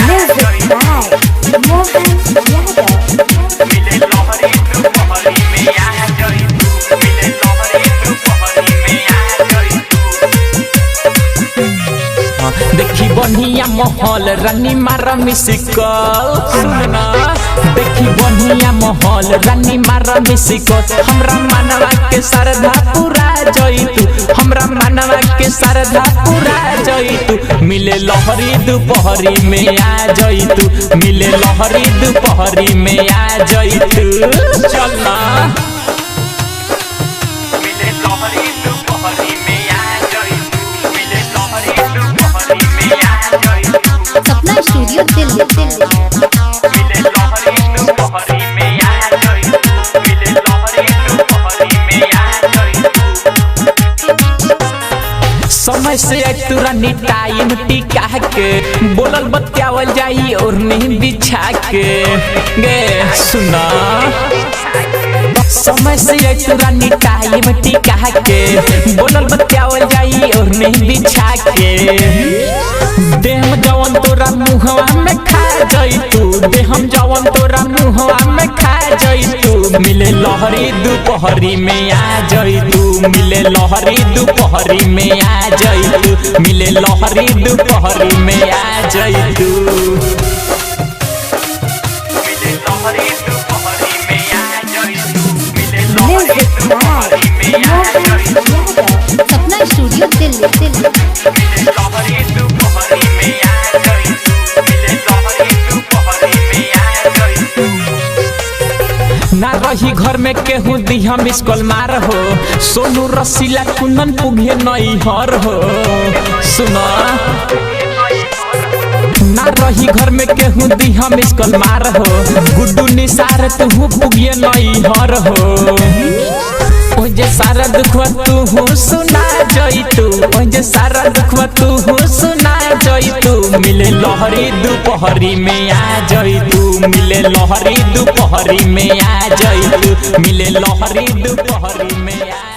Music by Mohan Yadav. मिले लहरी तू पहरी में आ जाई तू मिले लहरी तू पहरी में आ जाई तू देखी बढ़िया माहौल रानी मारा मिसिकल सुनना देखी बढ़िया माहौल रानी मारा मिसिकल हमरा मनवा के श्रद्धा पूरा जाई तू हमरा मनवा के श्रद्धा पूरा जाई तू मिले लहरी दोपहरी में आ जाई तू मिले लहरी दोपहरी में आ जाई तू चलना मिले लहरी दोपहरी में आ जाई तू मिले लहरी दोपहरी में आ जाई तू सपना स्टूडियो दिल्ली मिले लहरी दोपहरी में आ जाई तू मिले लहरी दोपहरी में आ जाई समय से तुरंत टाइम टिका के बोलल बतियावल जाई और नहीं बिछा के गे सुना समय से तुरंत टाइम टिका के बोलल बतियावल जाई और नहीं बिछा के देह जवन तोरा मुहवा में खा जाई तू देह जवन तोरा मुहवा में खा जाई तू मिले लहरी दोपहरी में आ जाई तू मिले लहरी दोपहरी में आ जाई तू मिले लहरी दोपहरी में आ जाई तू मिले लहरी दोपहरी में आ जाई तू मिले लहरी Music by दोपहरी में आ Mohan जाई तू Yadav. सपना स्टूडियो दिल्ली मिले लहरी दोपहरी में आ जाई तू मिले लहरी दोपहरी में आ जाई तू ना रही घर में केहू दिहा मिस कॉल मार हो सोनू रसीला कुंदन पुगे नई हर हो सुना ना रही घर में केहू दिहा मिस कॉल मार हो गुड्डू निसार तू पुगे नई हर हो ओजे सारा दुखवा तू सुना जाई तू ओजे सारा दुखवा तू सुना जाई तू मिले लहरी दोपहरी में आ जाई तू मिले लहरी दोपहरी में आ जाई तू मिले लहरी दोपहरी में आ